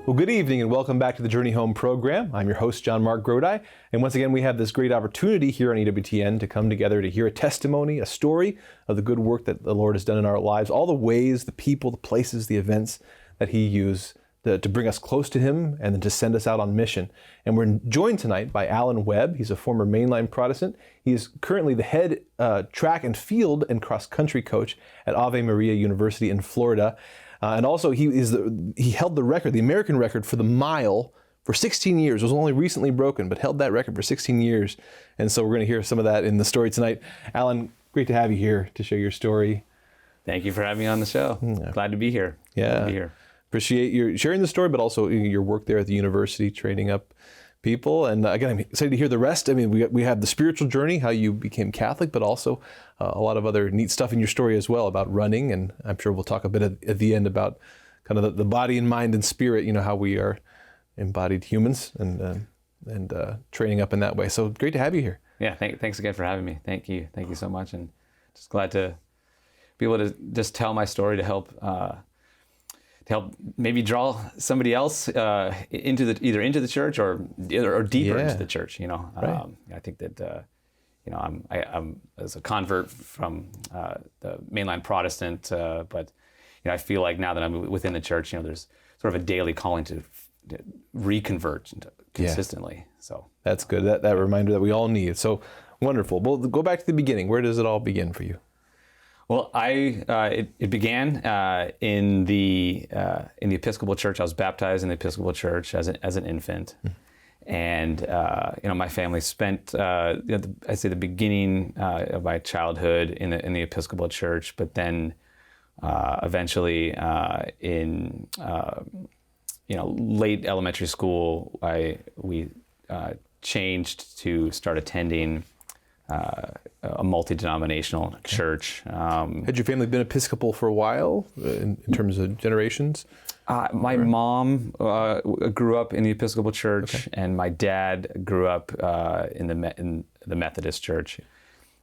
Well, good evening and welcome back to the Journey Home program. I'm your host, JonMarc Grodi, and once again we have this great opportunity here on EWTN to come together to hear a testimony, a story of the good work that the Lord has done in our lives, all the ways, the people, the places, the events that He used to bring us close to Him and then to send us out on mission. And we're joined tonight by Alan Webb. He's a former mainline Protestant. He is currently the head track and field and cross-country coach at Ave Maria University in Florida. And also he held the record, the American record for the mile for 16 years. It was only recently broken, but held that record for 16 years. And so we're going to hear some of that in the story tonight. Alan, great to have you here to share your story. Thank you for having me on the show. Yeah. Glad to be here. Yeah. Glad to be here. Appreciate your sharing the story, but also your work there at the university, training up people. And again, I'm excited to hear the rest. I mean, we have the spiritual journey, how you became Catholic, but also a lot of other neat stuff in your story as well about running. And I'm sure we'll talk a bit at the end about kind of the body and mind and spirit, how we are embodied humans and training up in that way. So great to have you here. Yeah, thanks again for having me. Thank you so much. And just glad to be able to just tell my story to help maybe draw somebody else into the church or deeper into the church. Right. I think that I'm as a convert from the mainline Protestant, but I feel like now that I'm within the church, there's sort of a daily calling to reconvert consistently. Yeah. So that's good. That reminder that we all need. So wonderful. Well, go back to the beginning. Where does it all begin for you? Well, it began in the Episcopal Church. I was baptized in the Episcopal Church as an infant, and my family spent I'd say the beginning of my childhood in the Episcopal Church, but then eventually in late elementary school, we changed to start attending a multi-denominational church. Had your family been Episcopal for a while in terms of generations? My mom grew up in the Episcopal Church, and my dad grew up in the Methodist Church.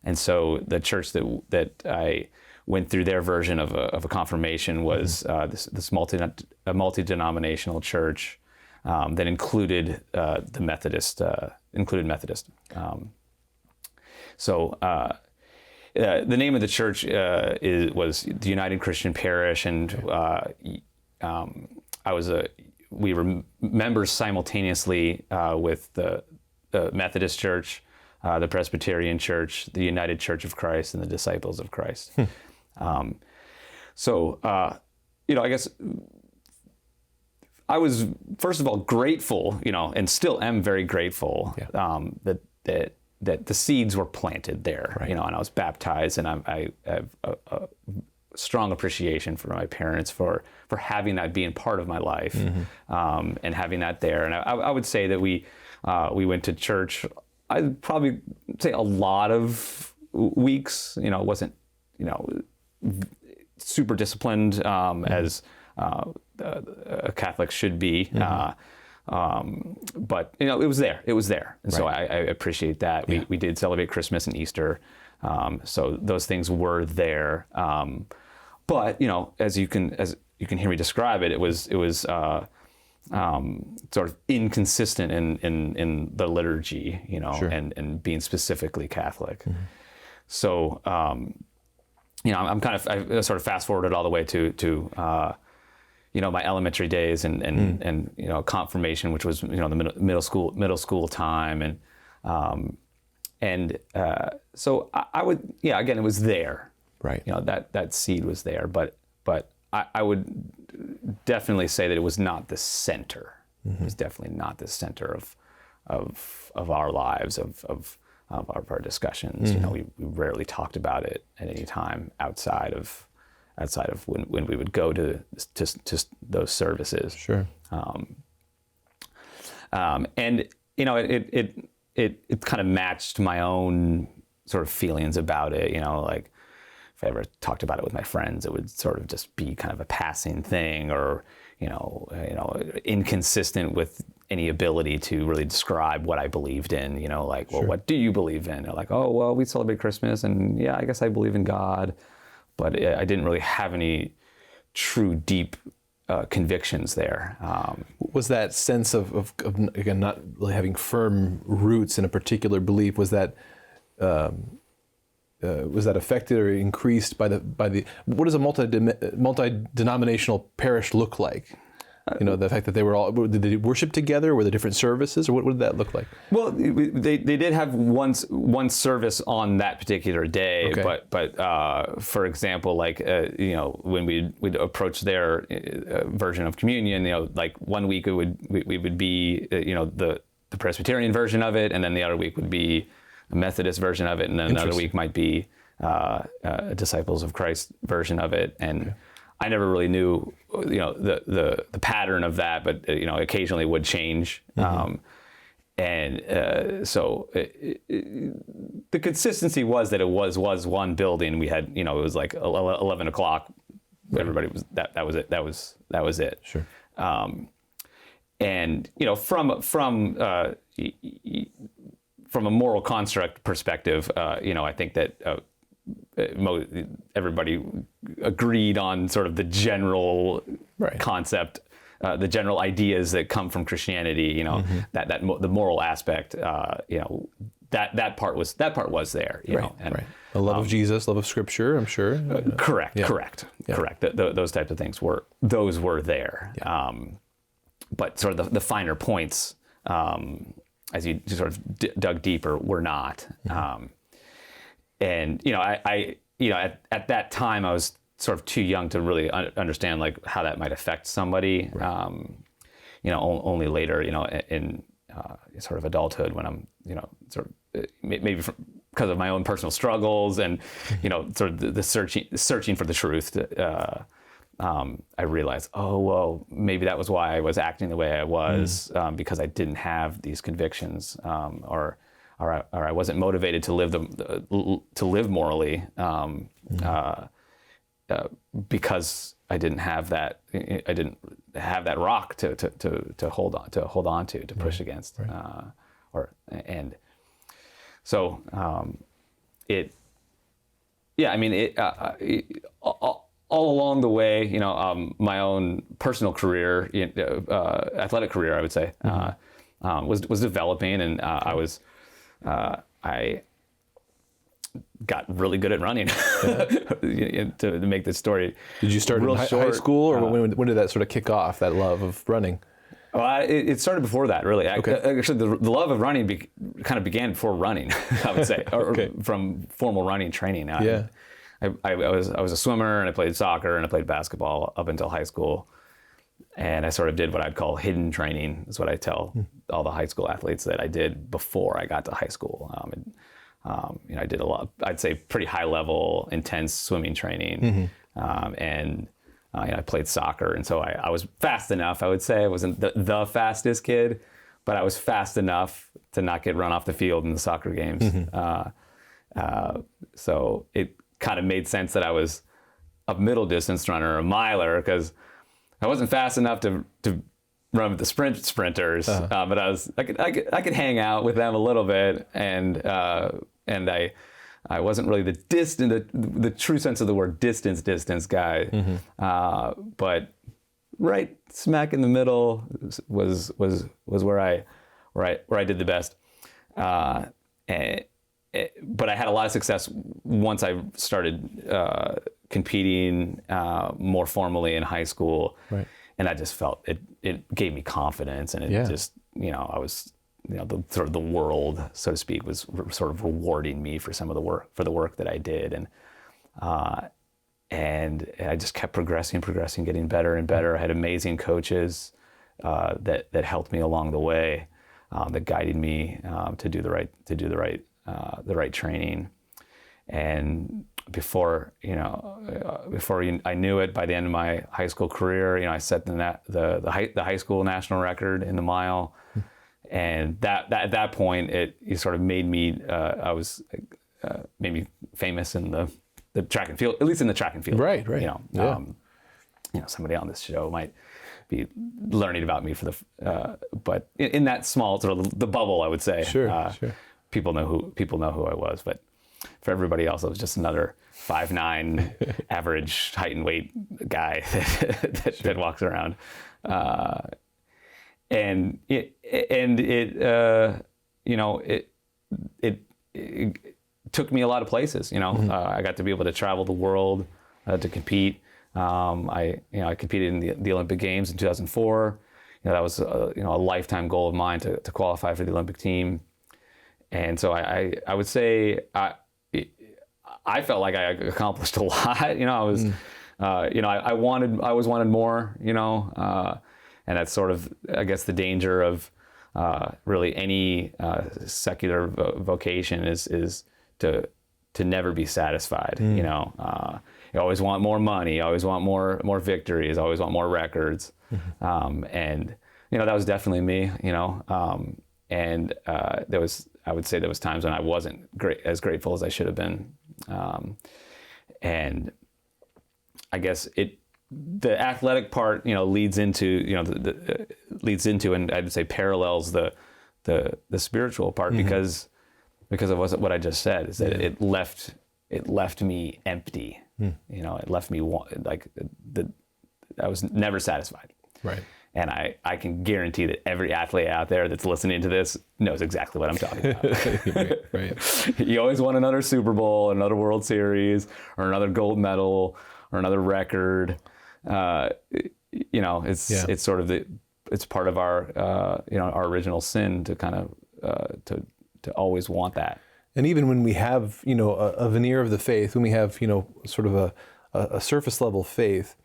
And so the church that I went through, their version of a confirmation was this multi-denominational church that included the Methodist, So the name of the church was the United Christian Parish, and we were members simultaneously with the Methodist Church, the Presbyterian Church, the United Church of Christ, and the Disciples of Christ. I guess I was first of all grateful, and still am very grateful that the seeds were planted there, right. And I was baptized, and I have a strong appreciation for my parents for having that being part of my life, and having that there. And I would say that we went to church, I'd probably say a lot of weeks, it wasn't, super disciplined as a Catholic should be. But it was there. And so I appreciate that. We did celebrate Christmas and Easter. So those things were there. But as you can hear me describe it, it was sort of inconsistent in the liturgy, Sure. and being specifically Catholic. So I sort of fast forwarded all the way to my elementary days and confirmation, which was the middle school time, and so I would again, it was there, right? That seed was there, but I would definitely say that it was not the center. It was definitely not the center of our lives, of our discussions. We rarely talked about it at any time outside of when we would go to those services. Sure. And it kind of matched my own sort of feelings about it. Like if I ever talked about it with my friends, it would sort of just be kind of a passing thing, or inconsistent with any ability to really describe what I believed in. Like, well, what do you believe in? They're like, oh, well, we celebrate Christmas, and yeah, I guess I believe in God. But I didn't really have any true deep convictions there. Was that sense of again, not really having firm roots in a particular belief, was that affected or increased by the what does a multi-denominational parish look like? The fact that they were all, did they worship together? Were there different services, or what did that look like? Well, they did have one service on that particular day, okay. but for example, like when we'd approach their version of communion, like 1 week we would be the Presbyterian version of it, and then the other week would be a Methodist version of it, and then another week might be a Disciples of Christ version of it, and. Okay. I never really knew, the pattern of that, but occasionally it would change, so the consistency was that it was one building. We had, it was like 11 o'clock. Right. Everybody was that was it. That was it. Sure. And from a moral construct perspective, I think that. Everybody agreed on sort of the general concept, the general ideas that come from Christianity. That the moral aspect. That part was there. And the love of Jesus, love of Scripture. I'm sure. Correct. Those types of things were there. Yeah. But sort of the finer points, as you sort of dug deeper, were not. Mm-hmm. And I at that time I was sort of too young to really understand like how that might affect somebody. Right. Only later, in sort of adulthood when I'm sort of maybe because of my own personal struggles and sort of the searching for the truth. I realized, oh well, maybe that was why I was acting the way I was, because I didn't have these convictions, or I wasn't motivated to live morally, because I didn't have that. I didn't have that rock to hold on to push against, so it. Yeah, I mean all along the way, my own personal career, athletic career, I would say, was developing, and I got really good at running. to make this story. Did you start in high school, or when did that sort of kick off, that love of running? Well, it started before that, really. Okay. Actually, the love of running kind of began before running, I would say, or from formal running training. Yeah. I was a swimmer, and I played soccer, and I played basketball up until high school. And I sort of did what I'd call hidden training, is what I tell all the high school athletes that I did before I got to high school. I did a lot, I'd say pretty high level, intense swimming training. And I played soccer. And so I was fast enough, I would say. I wasn't the fastest kid, but I was fast enough to not get run off the field in the soccer games. So it kind of made sense that I was a middle distance runner, a miler, because I wasn't fast enough to run with the sprinters, but I could hang out with them a little bit, and I wasn't really the true sense of the word distance guy, but right smack in the middle was where I did the best, but I had a lot of success once I started competing more formally in high school, and I just felt it gave me confidence, and it just I was the world, so to speak, was sort of rewarding me for some of the work that I did, and I just kept progressing, getting better and better. I had amazing coaches that helped me along the way, that guided me to do the right training. And before I knew it, by the end of my high school career, I set the high school national record in the mile, and at that point it sort of made me made me famous in the track and field, at least in the track and field. Right. Somebody on this show might be learning about me but in that small sort of the bubble, I would say. Sure. People know who I was, but for everybody else, I was just another 5'9", average height and weight guy that walks around. And it took me a lot of places. I got to be able to travel the world to compete. I competed in the Olympic Games in 2004. That was a lifetime goal of mine to qualify for the Olympic team. And so I would say I felt like I accomplished a lot. I was, I always wanted more. And that's sort of, I guess, the danger of really any secular vocation is to never be satisfied. You always want more money, you always want more victories, always want more records. And that was definitely me. And I would say there was times when I wasn't as grateful as I should have been. And I guess the athletic part, leads into, and I'd say parallels the spiritual part, because of what I just said, is that it left me empty. It left me I was never satisfied. Right. And I can guarantee that every athlete out there that's listening to this knows exactly what I'm talking about. Right. You always want another Super Bowl, another World Series, or another gold medal, or another record. It's sort of it's part of our our original sin to kind of to always want that. And even when we have a veneer of the faith, when we have sort of a surface level faith,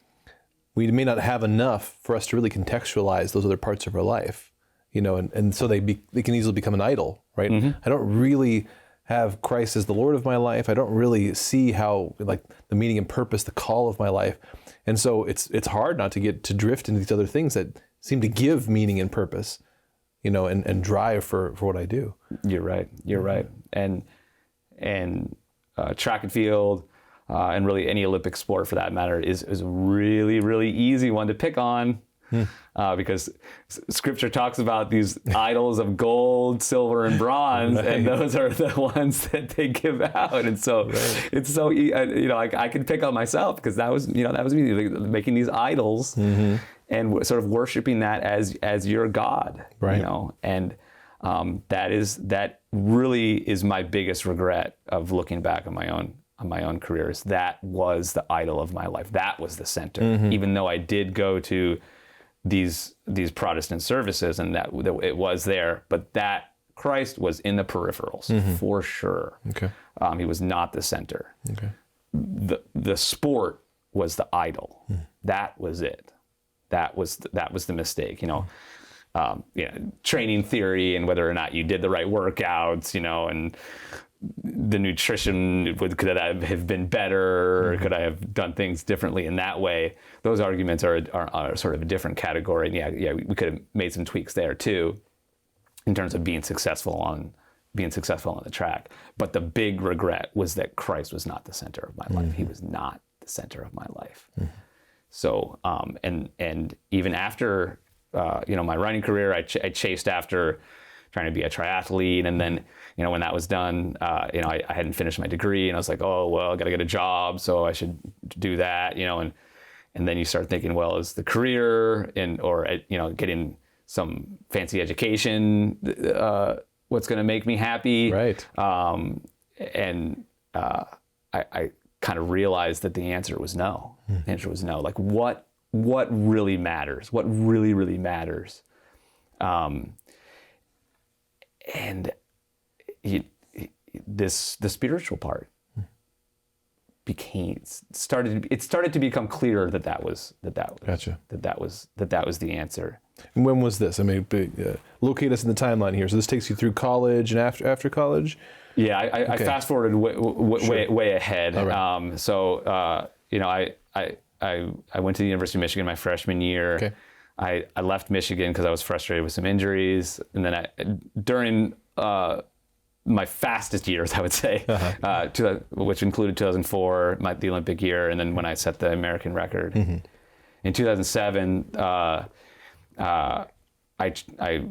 we may not have enough for us to really contextualize those other parts of our life, and so they can easily become an idol, right? Mm-hmm. I don't really have Christ as the Lord of my life. I don't really see how, like, the meaning and purpose, the call of my life. And so it's hard not to drift into these other things that seem to give meaning and purpose, and drive for what I do. You're right. And track and field, and really any Olympic sport for that matter is a really, really easy one to pick on. Because Scripture talks about these idols of gold, silver, and bronze, right. And those are the ones that they give out. And so it's so, I can pick on myself, because that was me, making these idols, mm-hmm. and sort of worshiping that as your God, right. And that really is my biggest regret of looking back on my own career, is that was the idol of my life. That was the center, mm-hmm. even though I did go to these Protestant services, and that it was there, but that Christ was in the peripherals, mm-hmm. for sure. Okay. He was not the center. Okay. The sport was the idol. Mm. That was it. That was the mistake. Training theory and whether or not you did the right workouts, and the nutrition could have been better, or could I have done things differently in that way? Those arguments are sort of a different category. And we could have made some tweaks there too, in terms of being successful on the track. But the big regret was that Christ was not the center of my life. Mm-hmm. He was not the center of my life. Mm-hmm. So, and even after, my running career, I chased after trying to be a triathlete. And then, when that was done, I hadn't finished my degree, and I was like, oh, well, I got to get a job, so I should do that, and then you start thinking, well, is the career or getting some fancy education what's going to make me happy? Right. And I kind of realized that the answer was no. The answer was no. Like, what really matters? What really, really matters? And the spiritual part started to become clearer that was Gotcha. that was the answer. And when was this? I mean, locate us in the timeline here. So this takes you through college and after college? Yeah, I fast forwarded way ahead. All right. I went to the University of Michigan my freshman year. Okay. I left Michigan because I was frustrated with some injuries, and then during my fastest years, I would say, uh-huh. Which included 2004, the Olympic year, and then when I set the American record. Mm-hmm. In 2007, I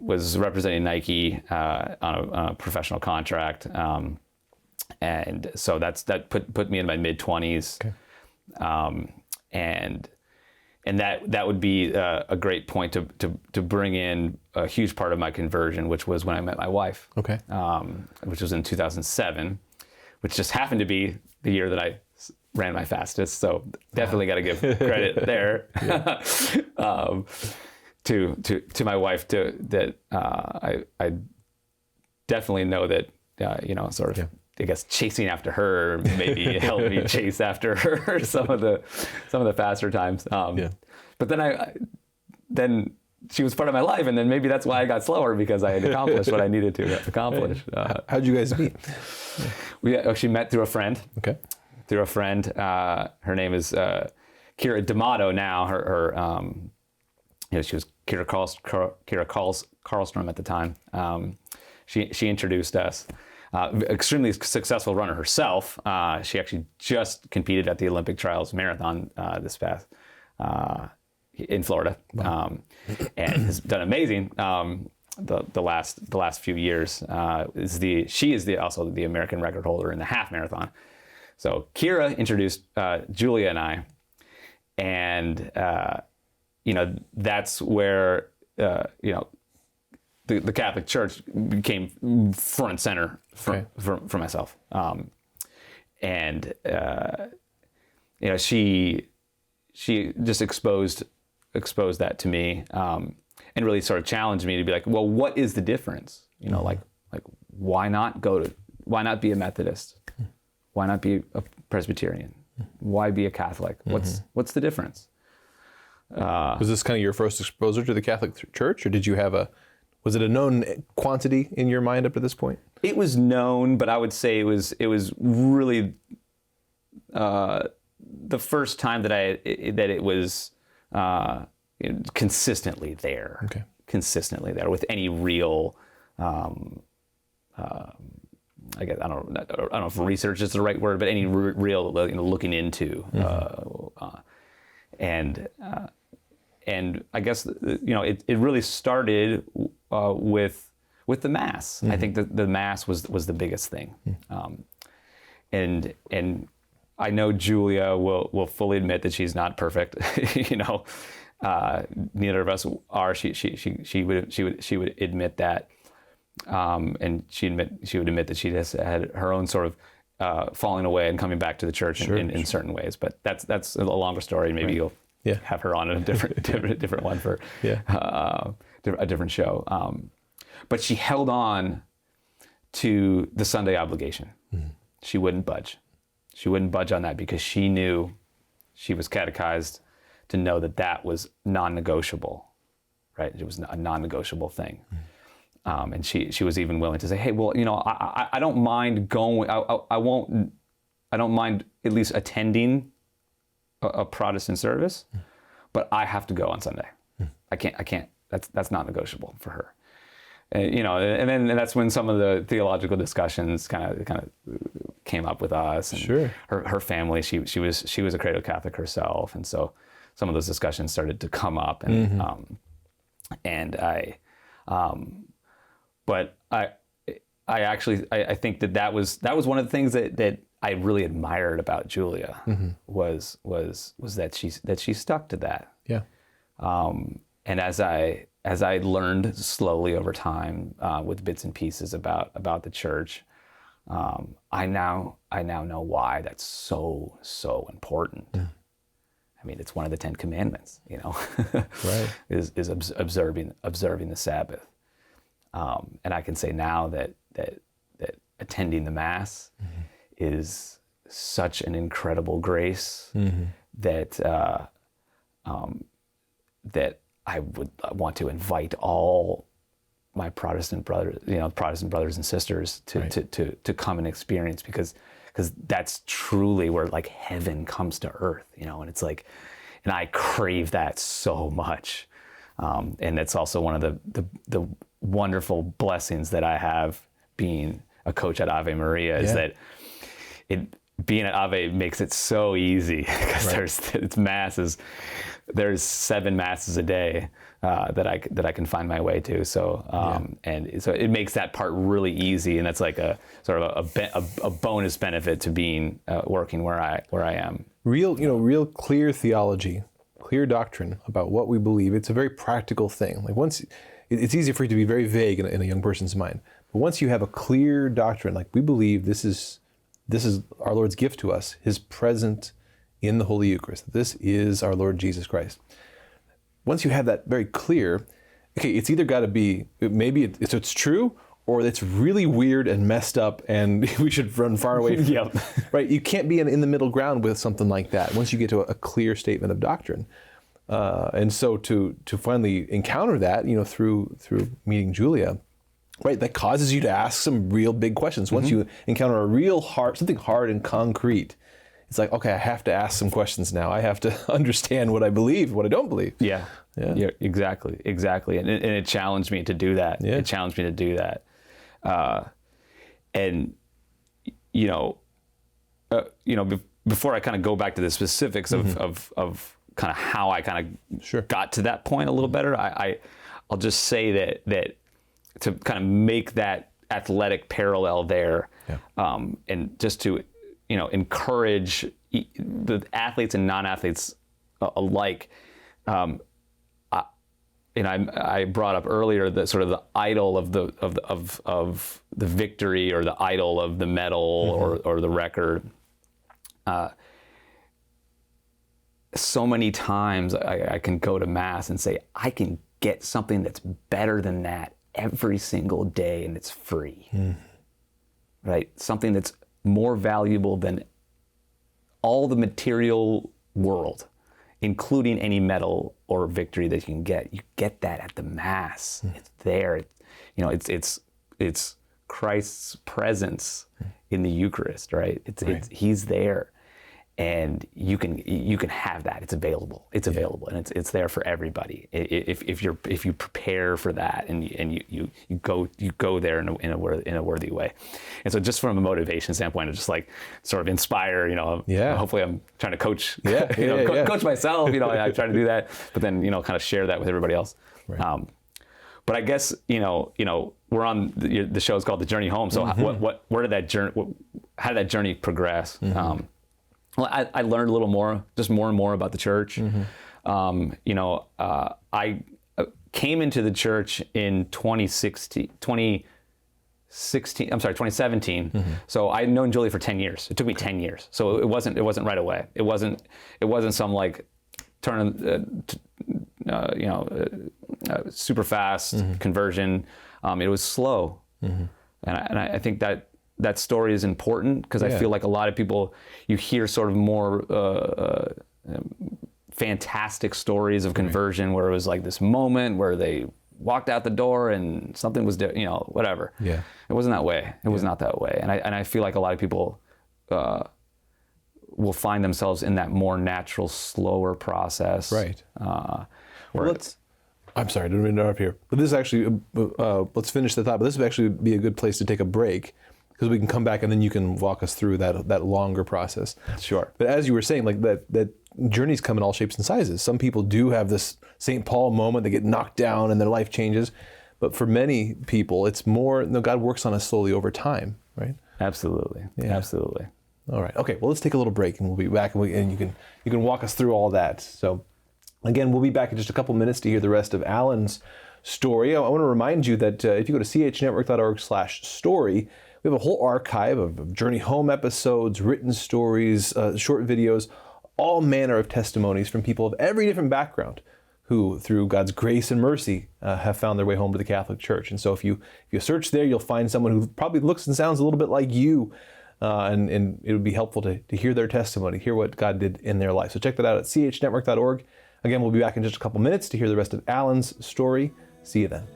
was representing Nike on a professional contract, And so that put me in my mid-20s. Okay. And that would be a great point to bring in a huge part of my conversion, which was when I met my wife. Okay. Which was in 2007, which just happened to be the year that I ran my fastest. So definitely got to give credit there to my wife. I definitely know that sort of. I guess chasing after her maybe helped me chase after her some of the faster times. But then she was part of my life, and then maybe that's why I got slower, because I had accomplished what I needed to accomplish. How'd you guys meet? We actually met through a friend. Okay. Through a friend. Her name is Kira D'Amato now. She was Kira Karlstrom at the time. She introduced us. Extremely successful runner herself. She actually just competed at the Olympic Trials Marathon this past in Florida, and has done amazing. The last few years she is also the American record holder in the half marathon. So Kira introduced Julia and I, and that's where the Catholic Church became front and center for myself. She just exposed that to me, and really sort of challenged me to be like, well, what is the difference? Like why not be a Methodist? Why not be a Presbyterian? Why be a Catholic? What's the difference? Was this kind of your first exposure to the Catholic Church, or was it a known quantity in your mind up to this point? It was known, but I would say it was really the first time that it was consistently there. Okay. Consistently there with any real, I guess I don't know if research is the right word, but any real looking into, and I guess it really started with the Mass. I think that the Mass was the biggest thing, and I know Julia will fully admit that she's not perfect. Neither of us are. She would admit that, and she would admit that she has had her own sort of falling away and coming back to the church in certain ways. But that's a longer story. Maybe you'll have her on a different one for a different show. But she held on to the Sunday obligation. Mm-hmm. She wouldn't budge. She wouldn't budge on that because she knew, she was catechized to know that was non-negotiable, right? It was a non-negotiable thing. Mm-hmm. And she was even willing to say, hey, well, I don't mind going, I don't mind at least attending a Protestant service, but I have to go on Sunday. I can't, that's not negotiable for her. And that's when some of the theological discussions kind of came up with us. And her family, she was a cradle Catholic herself, and so some of those discussions started to come up. And but I think that was one of the things that I really admired about Julia, was that she stuck to that. Yeah. And as I learned slowly over time, with bits and pieces about the church, I now know why that's so important. Yeah. I mean, it's one of the 10 Commandments, right? is observing the Sabbath. And I can say now that attending the Mass is such an incredible grace that I would want to invite all my Protestant brothers and sisters to come and experience, because that's truly where like heaven comes to earth, and it's like, and I crave that so much. And it's also one of the wonderful blessings that I have being a coach at Ave Maria, is that being at Ave makes it so easy, because it's Mass is there's 7 masses a day that I can find my way to. So and so it makes that part really easy, and that's like a sort of a bonus benefit to being working where I am. Real clear theology, clear doctrine about what we believe. It's a very practical thing. Like it's easy for it to be very vague in a young person's mind. But once you have a clear doctrine, like we believe this is our Lord's gift to us, His present in the Holy Eucharist. This is our Lord Jesus Christ. Once you have that very clear, okay, it's either got to be, maybe it's true, or it's really weird and messed up and we should run far away from it. Right? You can't be in the middle ground with something like that once you get to a clear statement of doctrine. And so to finally encounter that, through meeting Julia, right, that causes you to ask some real big questions. Once you encounter something hard and concrete, it's like, okay, I have to ask some questions now. I have to understand what I believe, what I don't believe. Yeah, exactly. And it challenged me to do that. Yeah. It challenged me to do that. Before I kind of go back to the specifics of kind of how I kind of got to that point a little better, I'll just say that to kind of make that athletic parallel there, and just to encourage the athletes and non-athletes alike. I brought up earlier that sort of the idol of the victory, or the idol of the medal, or the record. So many times I can go to Mass and say, I can get something that's better than that every single day, and it's free. Right? Something that's more valuable than all the material world, including any medal or victory that you can get. You get that at the Mass. It's there. It's Christ's presence in the Eucharist, right? He's there, and you can have that. It's available. It's available, and it's there for everybody. If you prepare for that, and you go there in a worthy way. And so, just from a motivation standpoint, to just like sort of inspire, hopefully I'm trying to coach, coach myself. I try to do that, but then kind of share that with everybody else. Right. But I guess we're on the show is called The Journey Home. So where did that journey? How did that journey progress? Well, I learned a little more, just more and more about the church. I came into the church in 2017. So I'd known Julie for 10 years. It took me 10 years. So it wasn't right away. It wasn't some like super fast conversion. It was slow. And I think that story is important, because I feel like a lot of people, you hear sort of more fantastic stories of conversion, where it was like this moment where they walked out the door and something was, whatever. Yeah. It wasn't that way. It was not that way. And I feel like a lot of people will find themselves in that more natural, slower process. Right. I'm sorry, I didn't mean to interrupt here. But this is actually, let's finish the thought, but this would actually be a good place to take a break, because we can come back and then you can walk us through that longer process. Sure. But as you were saying, like that journeys come in all shapes and sizes. Some people do have this St. Paul moment, they get knocked down and their life changes. But for many people, it's more, God works on us slowly over time, right? Absolutely. Yeah. Absolutely. All right. Okay, well, let's take a little break and we'll be back, and you can walk us through all that. So again, we'll be back in just a couple minutes to hear the rest of Alan's story. I want to remind you that if you go to chnetwork.org/story, we have a whole archive of Journey Home episodes, written stories, short videos, all manner of testimonies from people of every different background who, through God's grace and mercy, have found their way home to the Catholic Church. And so if you search there, you'll find someone who probably looks and sounds a little bit like you, and it would be helpful to hear their testimony, hear what God did in their life. So check that out at chnetwork.org. Again, we'll be back in just a couple minutes to hear the rest of Alan's story. See you then.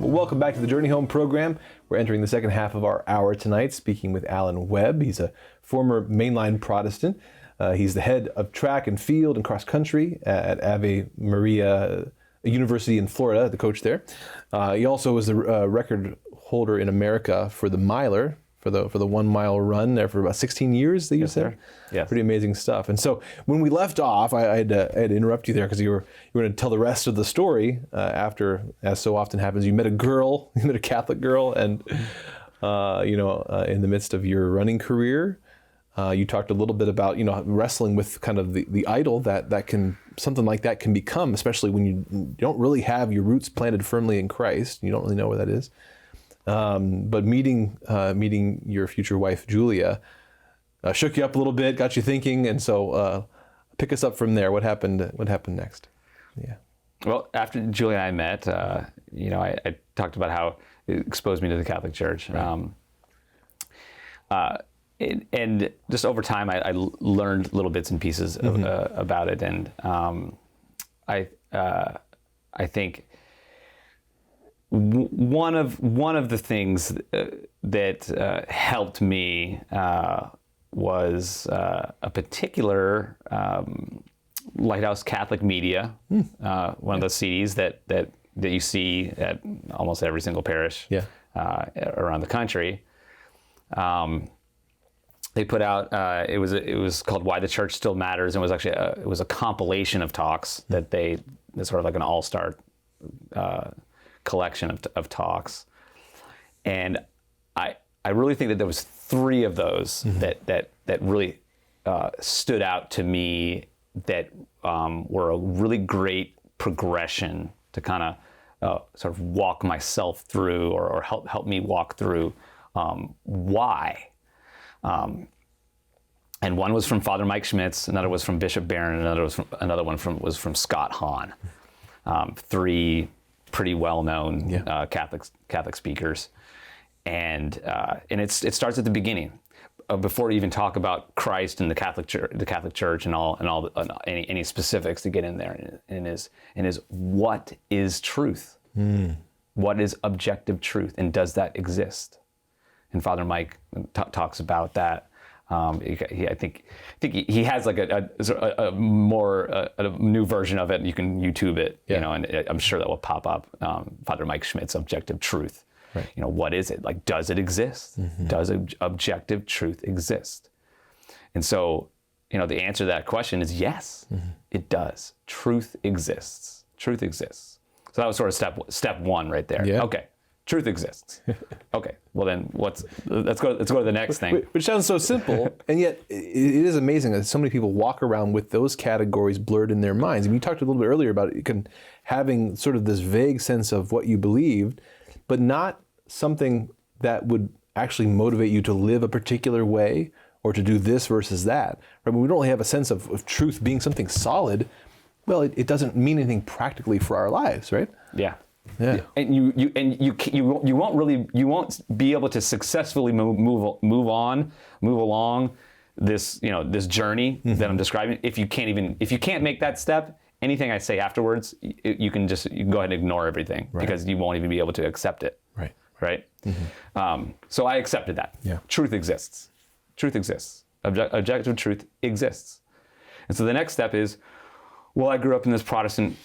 Well, welcome back to the Journey Home program. We're entering the second half of our hour tonight, speaking with Alan Webb. He's a former mainline Protestant. He's the head of track and field and cross country at Ave Maria University in Florida, the coach there. He also was the record holder in America for the miler, for the 1 mile run there for about 16 years, you said? Yes. Pretty amazing stuff. And so when we left off, I had to interrupt you there because you were going to tell the rest of the story after, as so often happens, you met a Catholic girl, and in the midst of your running career, you talked a little bit about, wrestling with kind of the idol that can, something like that can become, especially when you don't really have your roots planted firmly in Christ. You don't really know where that is. But meeting your future wife, Julia, shook you up a little bit, got you thinking. And so pick us up from there. What happened next? Yeah. Well, after Julia and I met, I talked about how it exposed me to the Catholic Church. Right. And just over time, I learned little bits and pieces about it. And I think one of the things that helped me was a particular Lighthouse Catholic Media, one of those CDs that you see at almost every single parish around the country. They put out it was called "Why the Church Still Matters," and it was actually a compilation of talks that it's sort of like an all-star collection of talks, and I really think that there was 3 of those that really stood out to me, that were a really great progression to kind of sort of walk myself through, or help me walk through why. And one was from Father Mike Schmitz, another was from Bishop Barron, another one was from Scott Hahn. 3 pretty well-known Catholic speakers, and it starts at the beginning, before we even talk about Christ and the Catholic Church and any specifics to get in there, and is what is truth? What is objective truth, and does that exist? And Father Mike talks about that. I think he has like a new version of it. You can YouTube it, and I'm sure that will pop up. Father Mike Schmidt's Objective Truth. Right. What is it? Like, does it exist? Does objective truth exist? And so, the answer to that question is yes, it does. Truth exists. Truth exists. So that was sort of step 1 right there. Yeah. Okay. Truth exists. Okay, well then, let's go to the next thing. Which sounds so simple, and yet it is amazing that so many people walk around with those categories blurred in their minds. And you talked a little bit earlier about having sort of this vague sense of what you believed, but not something that would actually motivate you to live a particular way or to do this versus that. Right? When we don't really have a sense of truth being something solid, well, it doesn't mean anything practically for our lives, right? Yeah. Yeah. And you won't be able to successfully move along this journey that I'm describing if you can't make that step. Anything I say afterwards, you can go ahead and ignore everything, because you won't even be able to accept it. Right. So I accepted that. Yeah. Truth exists. Truth exists. Objective truth exists. And so the next step is, well, I grew up in this Protestant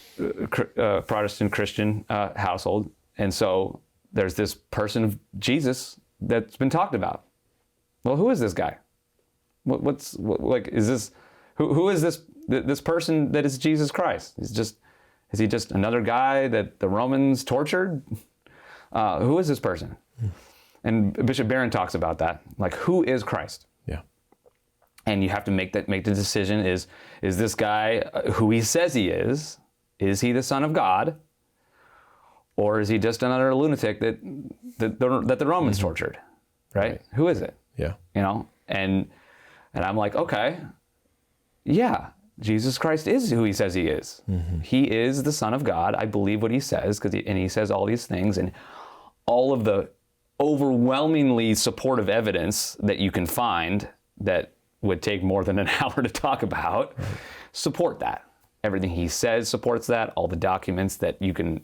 Christian household, and so there's this person of Jesus that's been talked about. Well, who is this guy? Is this who is this person that is Jesus Christ? Is he just another guy that the Romans tortured? Who is this person? And Bishop Barron talks about that. Like, who is Christ? And you have to make the decision: is this guy who he says he is? Is he the Son of God, or is he just another lunatic that the Romans tortured? Right? Who is it? Yeah. And I'm like, okay, yeah, Jesus Christ is who he says he is. He is the Son of God. I believe what he says, and he says all these things, and all of the overwhelmingly supportive evidence that you can find that would take more than an hour to talk about, support that. Everything he says supports that. All the documents that you can,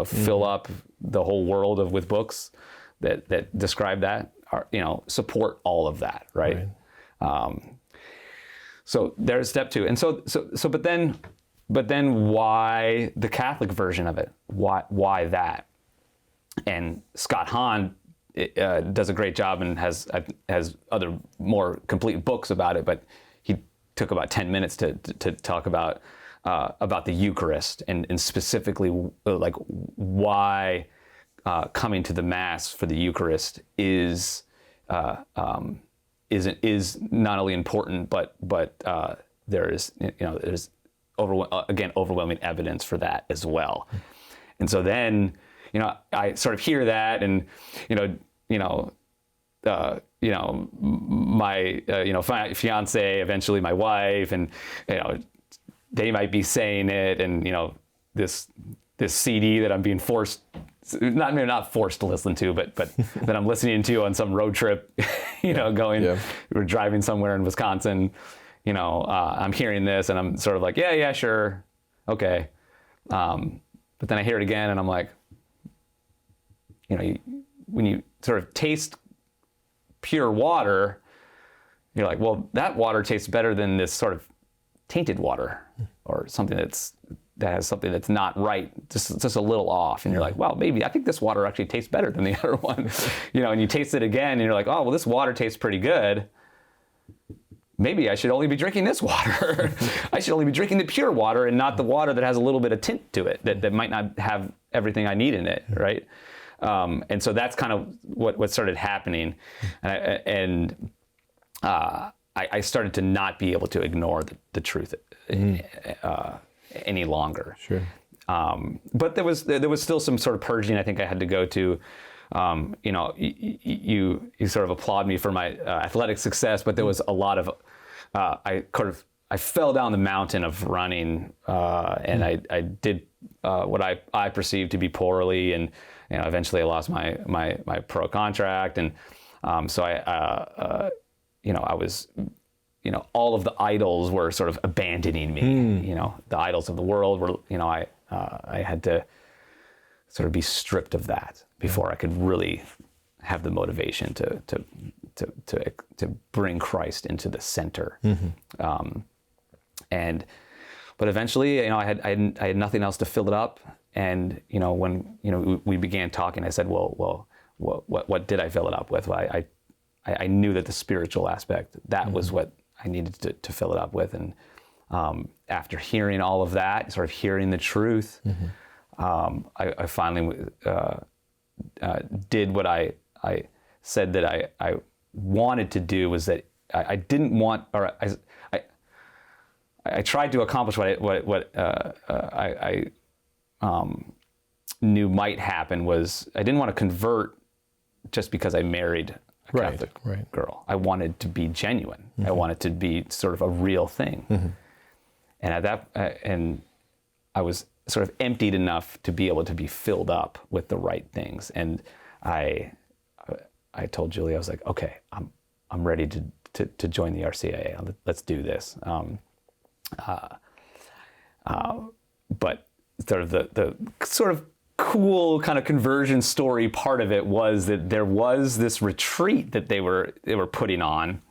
fill up the whole world with books that describe that, support all of that, right? So there's step 2. And but then why the Catholic version of it? Why that? And Scott Hahn does a great job and has other more complete books about it, but he took about 10 minutes to talk about the Eucharist and specifically like why coming to the Mass for the Eucharist is not only important, but there's overwhelming evidence for that as well. And so then I sort of hear that, and my fiance, eventually my wife, and they might be saying it, and this CD that I'm being forced, not forced to listen to, but that I'm listening to on some road trip, we're driving somewhere in Wisconsin, I'm hearing this and I'm sort of like, yeah, sure, okay, but then I hear it again and I'm like, when you sort of taste pure water, you're like, well, that water tastes better than this sort of tainted water, or something that has something that's not right, just a little off. And you're like, well, maybe I think this water actually tastes better than the other one, and you taste it again and you're like, oh, well, this water tastes pretty good. Maybe I should only be drinking this water. I should only be drinking the pure water and not the water that has a little bit of tint to it that might not have everything I need in it, right? And so that's kind of what started happening. And I started to not be able to ignore the truth any longer. Sure. But there was still some sort of purging I think I had to go to. You sort of applaud me for my athletic success, but there was a lot of I fell down the mountain of running, and I did what I perceived to be poorly, and eventually I lost my pro contract, and so I was, all of the idols were sort of abandoning me. The idols of the world were, I had to sort of be stripped of that before I could really have the motivation to bring Christ into the center. But eventually, I had nothing else to fill it up. And when we began talking, I said, well, what did I fill it up with? Well, I knew that the spiritual aspect, that was what I needed to fill it up with. And after hearing all of that, sort of hearing the truth, I finally did what I said that I wanted to do, was that I didn't want, or I tried to accomplish what I knew might happen. Was I didn't want to convert just because I married a Catholic girl. I wanted to be genuine. I wanted to be sort of a real thing. And at that, and I was sort of emptied enough to be able to be filled up with the right things. And I told Julia, I was like, okay, I'm ready to join the RCIA. Let's do this. But sort of the sort of cool kind of conversion story part of it was that there was this retreat that they were putting on,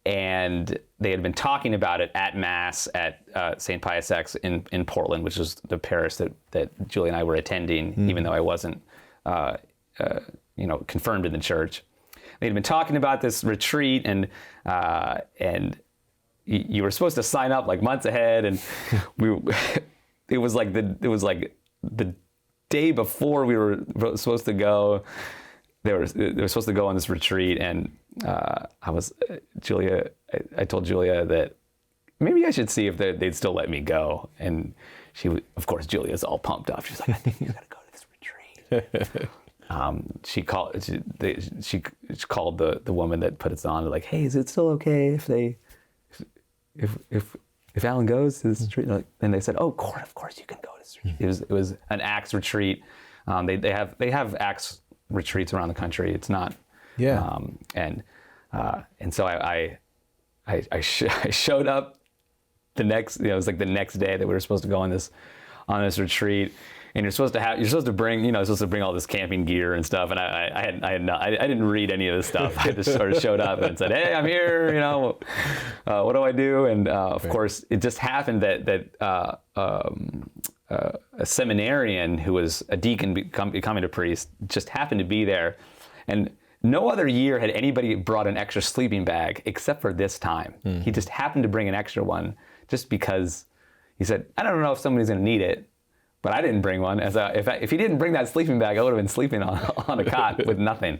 and they had been talking about it at Mass at St. Pius X in Portland, which is the parish that Julie and I were attending, even though I wasn't confirmed in the church. They'd been talking about this retreat, and you were supposed to sign up like months ahead, and it was like the day before we were supposed to go. They were supposed to go on this retreat, and I told Julia that maybe I should see if they'd still let me go. And of course, Julia's all pumped up. She's like, I think you gotta go to this retreat. She called the woman that put it on, like, hey, is it still okay if Alan goes to this retreat? And they said, oh, of course you can go to this retreat. It was an Acts retreat. They have Acts retreats around the country. It's not. Yeah. And so I showed up the next. It was like the next day that we were supposed to go on this retreat. and you're supposed to bring all this camping gear and stuff. And I didn't read any of this stuff. I just sort of showed up and said, "Hey, I'm here. What do I do?" And of course, it just happened that a seminarian who was a deacon becoming a priest just happened to be there, and no other year had anybody brought an extra sleeping bag except for this time. He just happened to bring an extra one just because he said, "I don't know if somebody's going to need it," but I didn't bring one. If he didn't bring that sleeping bag, I would have been sleeping on a cot with nothing.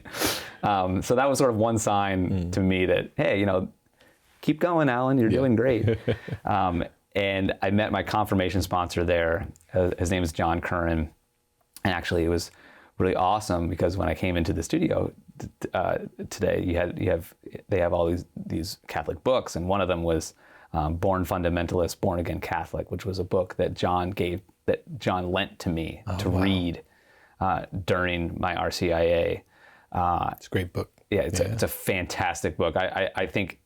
So that was sort of one sign to me that, hey, keep going, Alan, you're doing great. And I met my confirmation sponsor there. His name is John Curran. And actually it was really awesome because when I came into the studio today, they have all these Catholic books, and one of them was Born Fundamentalist, Born Again Catholic, which was a book that John lent to me to read during my RCIA. It's a great book. Yeah, it's a fantastic book. I think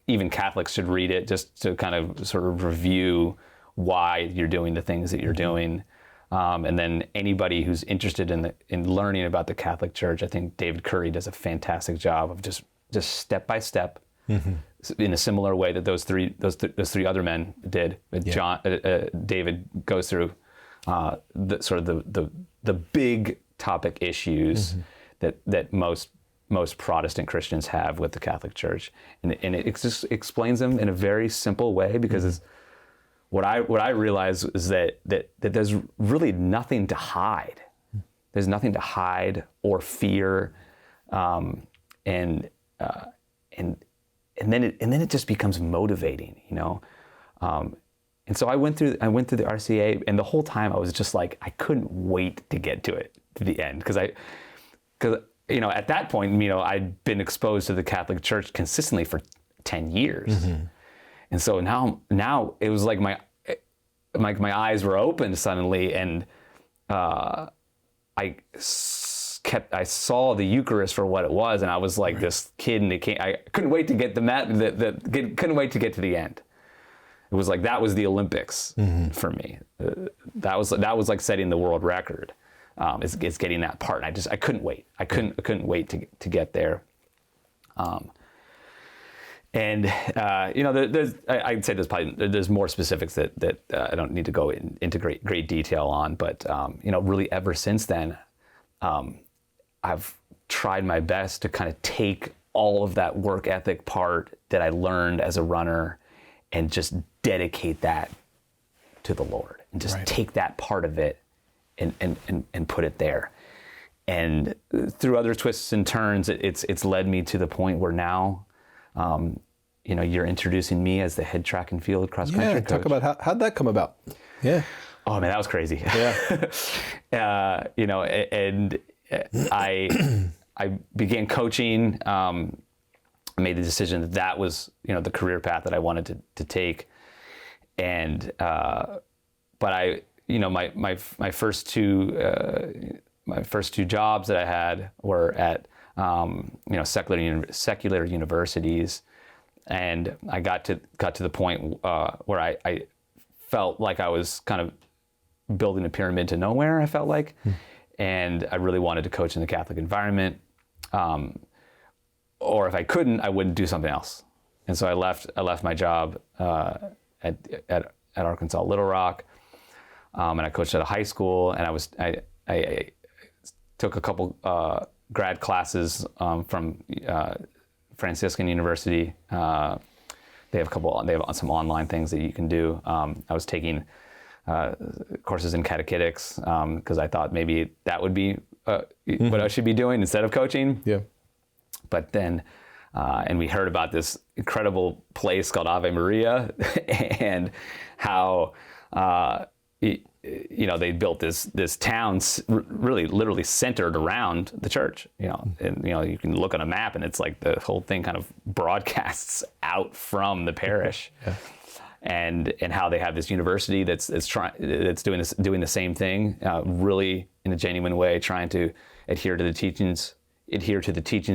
even Catholics should read it just to kind of sort of review why you're doing the things that you're doing. And then anybody who's interested in learning about the Catholic Church, I think David Curry does a fantastic job of just step by step, in a similar way that those three other men did. David goes through the big topic issues that most Protestant Christians have with the Catholic Church, and it just explains them in a very simple way, because what I realize is that there's really nothing to hide. There's nothing to hide or fear, and then it just becomes motivating, And so I went through the RCA, and the whole time I was just like, I couldn't wait to get to the end, because at that point, I'd been exposed to the Catholic Church consistently for 10 years. And so now it was like my eyes were opened suddenly, and I saw the Eucharist for what it was, and I was like this kid, and I couldn't wait to get couldn't wait to get to the end. It was like that was the Olympics for me. That was like setting the world record. It's getting that part, and I couldn't wait. I couldn't wait to get there. I'd say there's more specifics that I don't need to go into great detail on, but really ever since then, I've tried my best to kind of take all of that work ethic part that I learned as a runner and just dedicate that to the Lord, and just take that part of it and put it there. And through other twists and turns, it's led me to the point where now, you're introducing me as the head track and field cross country coach. Talk about how'd that come about? Yeah. Oh man, that was crazy. Yeah. And I began coaching. I made the decision that was the career path that I wanted to take. And but I my first two jobs that I had were at secular universities, and I got to the point where I felt like I was kind of building a pyramid to nowhere. I felt like, and I really wanted to coach in the Catholic environment, or if I couldn't, I wouldn't do something else. And so I left my job at Arkansas Little Rock. And I coached at a high school, and I took a couple grad classes from Franciscan University. They have some online things that you can do. I was taking courses in catechetics because I thought maybe that would be what I should be doing instead of coaching. Yeah. But then, and we heard about this incredible place called Ave Maria, and how they built this town really literally centered around the church. And you can look on a map, and it's like the whole thing kind of broadcasts out from the parish. Yeah. And how they have this university that's doing the same thing, really in a genuine way, trying to adhere to the teachings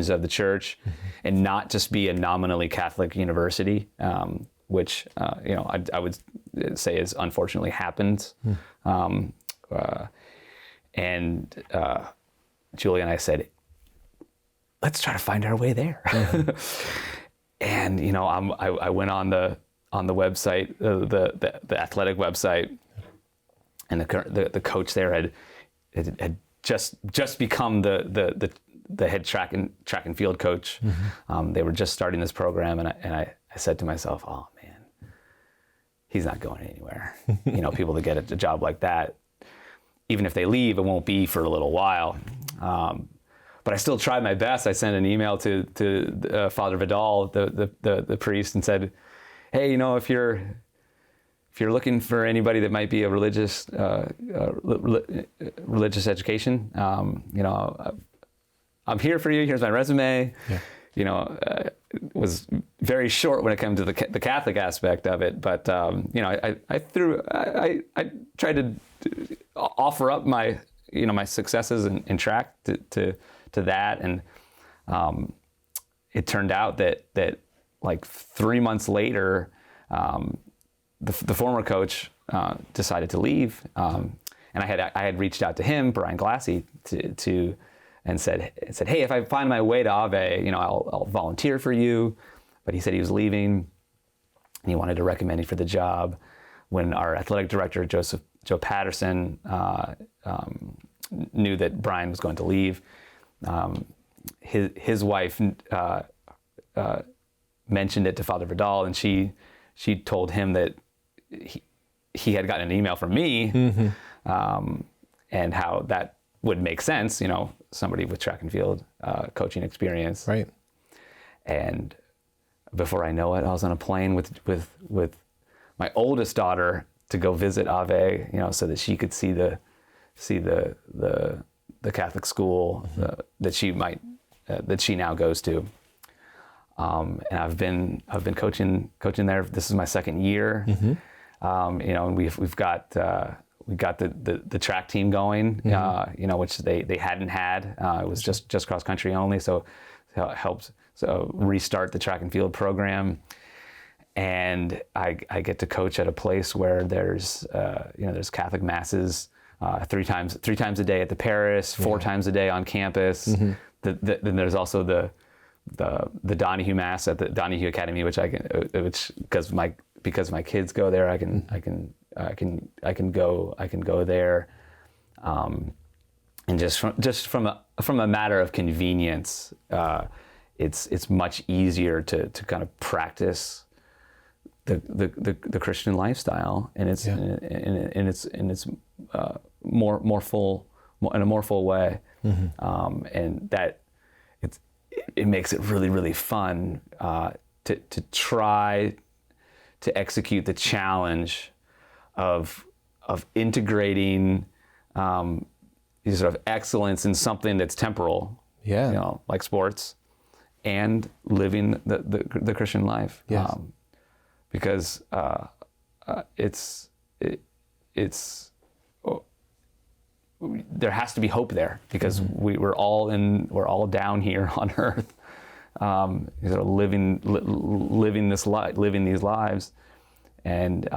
of the church, and not just be a nominally Catholic university, which I would say has unfortunately happened and Julie and I said, let's try to find our way there. And I went on the website, the athletic website, and the coach there had just become the head track and field coach. They were just starting this program, and I said to myself, oh man, he's not going anywhere. People that get a job like that, even if they leave, it won't be for a little while. But I still tried my best. I sent an email to Father Vidal, the priest, and said, hey, if you're looking for anybody that might be a religious education, I'm here for you. Here's my resume. Yeah. Was very short when it came to the Catholic aspect of it, but I tried to offer up my my successes and track to that, and it turned out that like 3 months later, the former coach decided to leave, and I had reached out to him, Brian Glassy, to and said, hey, if I find my way to Ave, I'll volunteer for you. But he said he was leaving, and he wanted to recommend me for the job. When our athletic director, Joe Patterson, knew that Brian was going to leave, his wife mentioned it to Father Vidal, and she told him that he had gotten an email from me, and how that would make sense, somebody with track and field coaching experience. Right. And before I know it, I was on a plane with my oldest daughter to go visit Ave, so that she could see the Catholic school that she now goes to. And I've been coaching there. This is my second year. And we've got the track team going, which they hadn't had. It was just cross country only, so it helped restart the track and field program. And I get to coach at a place where there's Catholic masses 3 times a day at the parish, 4 times a day on campus. Then there's also the Donahue Mass at the Donahue Academy, which because my kids go there, I can go there, and just from a matter of convenience, it's much easier to kind of practice the Christian lifestyle, and it's more full, in a more full way, and that it makes it really, really fun to try to execute the challenge of integrating sort of excellence in something that's temporal, like sports, and living the Christian life. Yes. Because there has to be hope there, because we're all down here on earth, sort of living these lives, and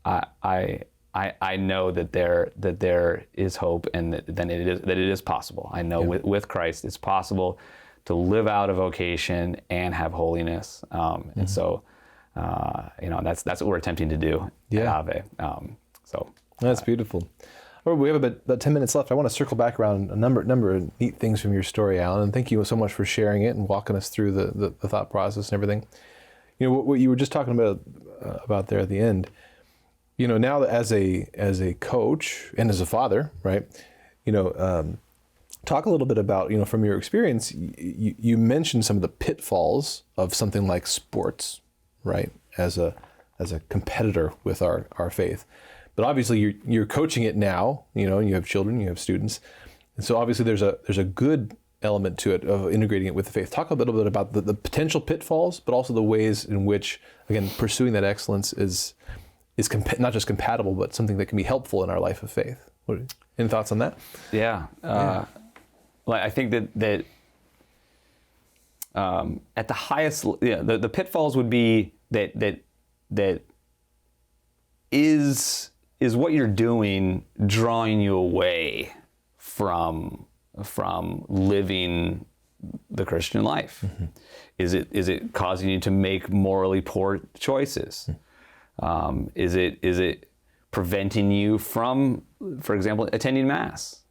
I know that there is hope, and that it is possible. I know with Christ it's possible to live out a vocation and have holiness, and so that's what we're attempting to do at Ave. So that's beautiful. We have about 10 minutes left. I want to circle back around a number of neat things from your story, Alan, and thank you so much for sharing it and walking us through the thought process and everything. What you were just talking about there at the end. Now as a coach and as a father, right? Talk a little bit about, from your experience. You mentioned some of the pitfalls of something like sports, right? As a competitor with our faith. But obviously you're coaching it now, and you have children, you have students. And so obviously there's a good element to it of integrating it with the faith. Talk a little bit about the potential pitfalls, but also the ways in which, again, pursuing that excellence is not just compatible, but something that can be helpful in our life of faith. Any thoughts on that? Yeah. I think that at the highest, the pitfalls would be that is is what you're doing drawing you away from living the Christian life? Mm-hmm. Is it causing you to make morally poor choices? Is it preventing you from, for example, attending Mass?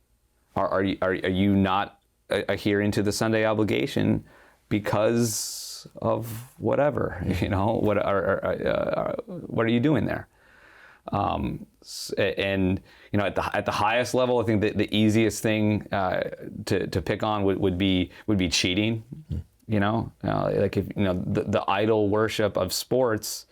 Are you not adhering to the Sunday obligation because of whatever? You know, what are you doing there? And you know, at the highest level, I think the easiest thing to pick on would be cheating. Mm-hmm. You know, like if you know the idol worship of sports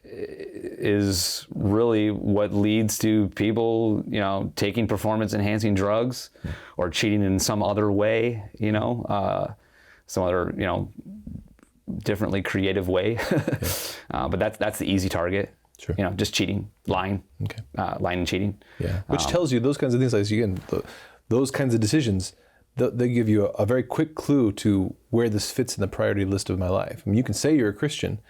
is really what leads to people, you know, taking performance-enhancing drugs or cheating in some other way. You know, some other, you know, differently creative way. Yeah. But that's the easy target. Sure. You know, just cheating, lying, lying and cheating. Yeah. Which tells you those kinds of things. Like again, those kinds of decisions. They give you a very quick clue to where this fits in the priority list of my life. I mean, you can say you're a Christian,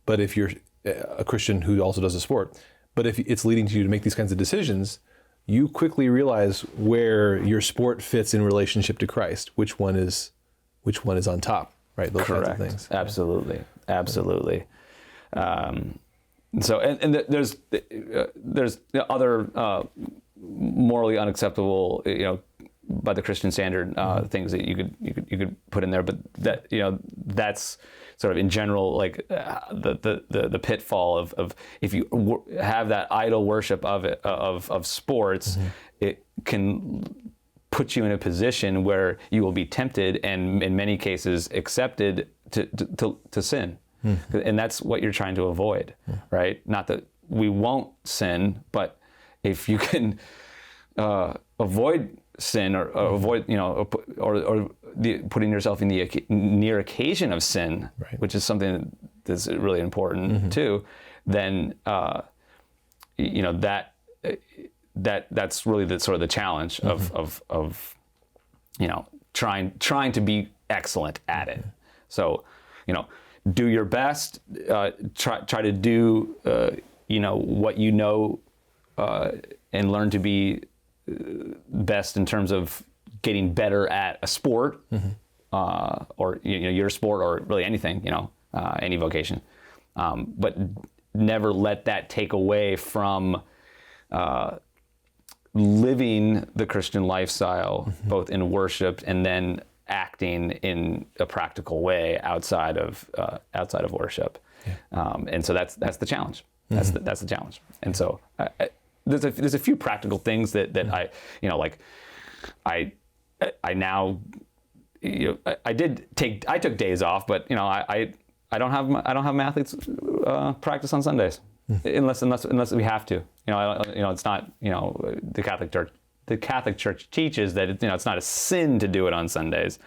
but if you're a Christian who also does a sport, but if it's leading to you to make these kinds of decisions, you quickly realize where your sport fits in relationship to Christ. Which one is on top, right? Those Correct. kinds of things. Absolutely, absolutely. So there's other morally unacceptable, you know, by the Christian standard, things that you could put in there, but that, you know, that's sort of in general like the pitfall of if you have that idol worship of sports, mm-hmm. it can put you in a position where you will be tempted and in many cases accepted to sin, mm-hmm. and that's what you're trying to avoid, right? Not that we won't sin, but if you can avoid sin or avoid, you know, or putting yourself in the near occasion of sin, right. which is something that's really important mm-hmm. too, then you know, that's really the sort of the challenge mm-hmm. of you know, trying to be excellent at it. So, you know, do your best, try to do you know, what you know, and learn to be best in terms of getting better at a sport, mm-hmm. Or you know, your sport, or really anything, you know, any vocation, but never let that take away from living the Christian lifestyle, mm-hmm. both in worship and then acting in a practical way outside of worship. Yeah. And so that's the challenge. Mm-hmm. That's the challenge. And so there's a few practical things that mm-hmm. I, you know, like I now, you know, I took days off, but you know, I don't have my athletes practice on Sundays, mm-hmm. unless we have to. You know, it's not, you know, the Catholic Church teaches that it's, you know, it's not a sin to do it on Sundays,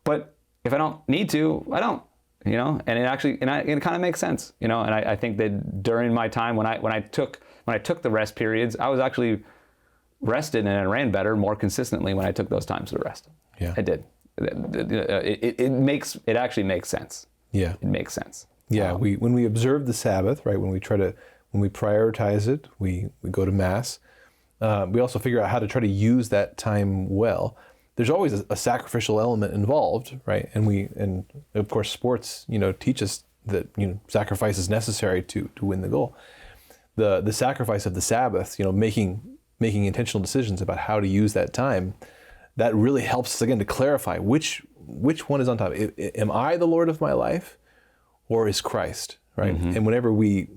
but if I don't need to, I don't. You know, and it kind of makes sense. You know, and I think that during my time when I took the rest periods, I was actually rested and I ran better, more consistently when I took those times to rest. Yeah, I did. It actually makes sense. Yeah, it makes sense. Yeah, when we observe the Sabbath, right? When we prioritize it, we go to Mass. We also figure out how to try to use that time well. There's always a sacrificial element involved, right? And of course, sports, you know, teach us that, you know, sacrifice is necessary to win the goal. The sacrifice of the Sabbath, you know, making intentional decisions about how to use that time, that really helps us again to clarify which one is on top. Am I the Lord of my life, or is Christ, right? Mm-hmm. And whenever we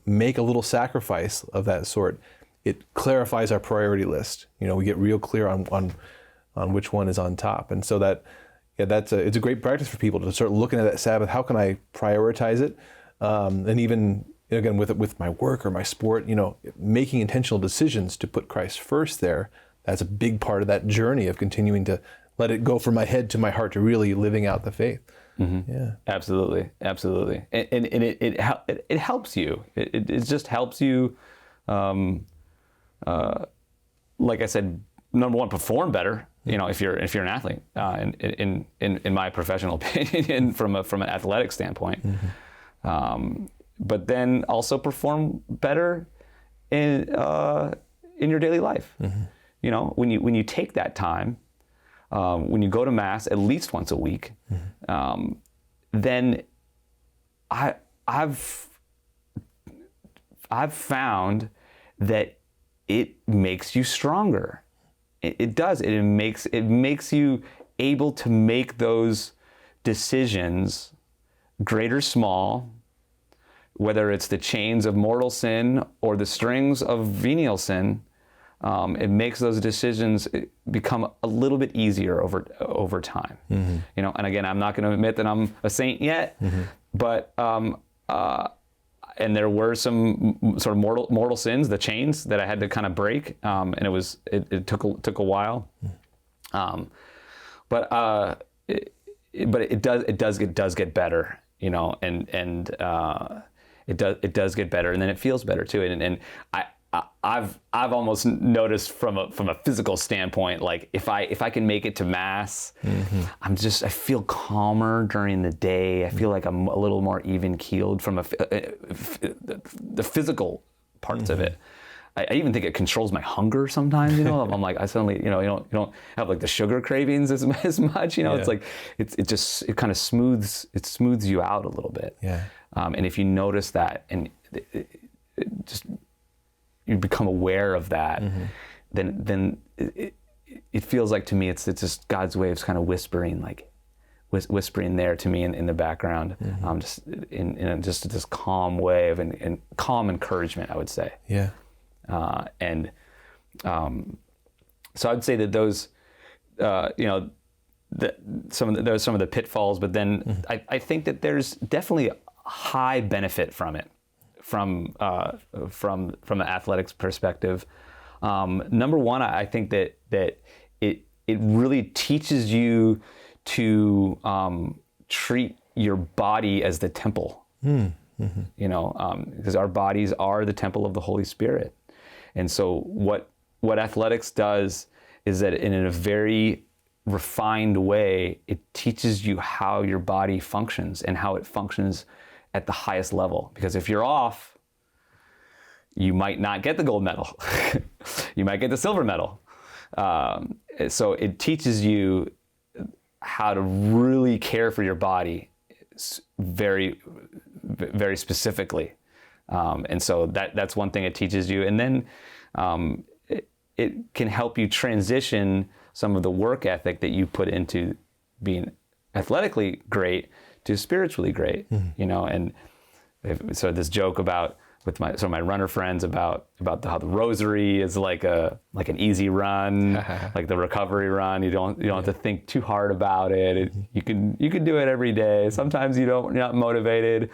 make a little sacrifice of that sort, it clarifies our priority list. You know, we get real clear on which one is on top. And so it's a great practice for people to start looking at that Sabbath. How can I prioritize it? And even, again, with my work or my sport, you know, making intentional decisions to put Christ first there, that's a big part of that journey of continuing to let it go from my head to my heart to really living out the faith. Mm-hmm. Yeah, absolutely. And it helps you. It just helps you, like I said, number one, perform better. You know, if you're an athlete, in my professional opinion, from an athletic standpoint, mm-hmm. But then also perform better in your daily life. You know, when you take that time, when you go to Mass at least once a week, then I've found that it makes you stronger. It does. It makes you able to make those decisions, great or small, whether it's the chains of mortal sin or the strings of venial sin. It makes those decisions become a little bit easier over time. You know, and again, I'm not going to admit that I'm a saint yet, but and there were some sort of mortal sins, the chains that I had to kind of break, and it took a while, but it does get better, you know, and it does get better, and then it feels better too, and I've almost noticed from a physical standpoint, like if I can make it to Mass, I feel calmer during the day. I feel like I'm a little more even keeled from the physical parts of it. I even think it controls my hunger sometimes. You know, I'm like, I suddenly, you know, you don't have like the sugar cravings as much. You know, it's like it kind of smooths you out a little bit. Yeah. And if you notice that, and you become aware of that, then it feels like, to me, it's just God's way of kind of whispering, like whispering there to me in the background, just in just this calm way of and calm encouragement, I would say. Yeah. So I'd say that those, you know, some of the pitfalls, but then I think that there's definitely a high benefit from it. From an athletics perspective, number one, I think that it really teaches you to treat your body as the temple. You know, because our bodies are the temple of the Holy Spirit, and so what athletics does is that in a very refined way, it teaches you how your body functions and how it functions at the highest level. Because if you're off, you might not get the gold medal. You might get the silver medal. So it teaches you how to really care for your body very, very specifically. And so that's one thing it teaches you. And then it can help you transition some of the work ethic that you put into being athletically great to spiritually great, you know. And so this joke about with my runner friends about how the rosary is like an easy run, like the recovery run. You don't have to think too hard about it. You can do it every day. Sometimes you're not motivated,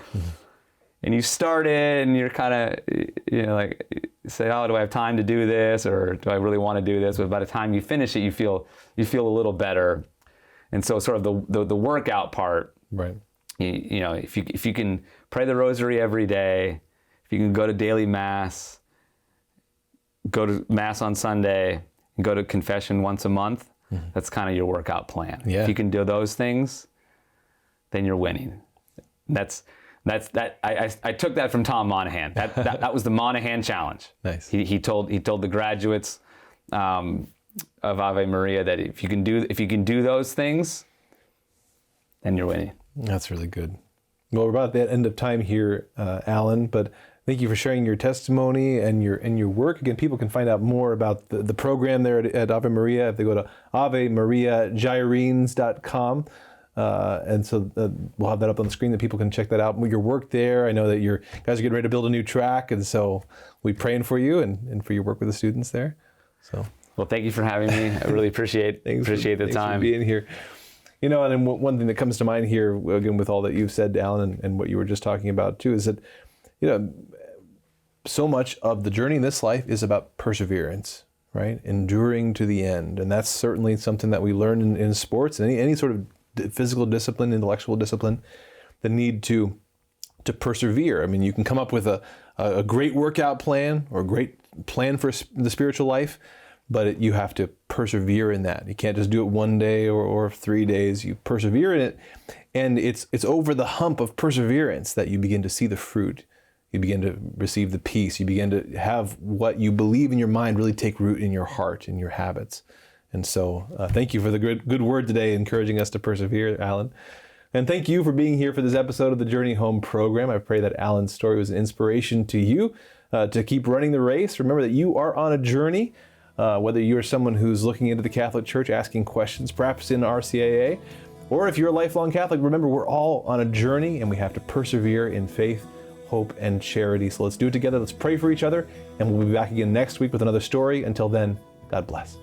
and you start it, and you're kind of, you know, like say, oh, do I have time to do this, or do I really want to do this? But by the time you finish it, you feel a little better. And so sort of the workout part, right? You know, if you can pray the rosary every day, if you can go to daily Mass, go to Mass on Sunday, and go to confession once a month, that's kind of your workout plan. Yeah. If you can do those things, then you're winning. That's I took that from Tom Monahan. That was the Monahan challenge. Nice. He told the graduates of Ave Maria that if you can do those things, then you're winning. That's really good. Well, we're about at the end of time here, Alan, but thank you for sharing your testimony and your work. Again, people can find out more about the program there at Ave Maria if they go to AveMariaGyrenes.com. And so we'll have that up on the screen that people can check that out. Your work there, I know that you guys are getting ready to build a new track, and so we're praying for you and for your work with the students there. So, well, thank you for having me. I really appreciate the time. Thanks for being here. You know, and then one thing that comes to mind here, again, with all that you've said, Alan, and what you were just talking about too, is that, you know, so much of the journey in this life is about perseverance, right? Enduring to the end. And that's certainly something that we learn in sports and any sort of physical discipline, intellectual discipline, the need to persevere. I mean, you can come up with a great workout plan or a great plan for the spiritual life, but you have to persevere in that. You can't just do it one day or 3 days. You persevere in it, and it's over the hump of perseverance that you begin to see the fruit You begin to receive the peace. You begin to have what you believe in your mind really take root in your heart, in your habits. And so thank you for the good word today, encouraging us to persevere, Alan. And thank you for being here for this episode of the Journey Home program. I pray that Alan's story was an inspiration to you to keep running the race. Remember that you are on a journey, whether you're someone who's looking into the Catholic Church, asking questions, perhaps in RCIA, or if you're a lifelong Catholic, remember we're all on a journey and we have to persevere in faith, hope, and charity. So let's do it together. Let's pray for each other, and we'll be back again next week with another story. Until then, God bless.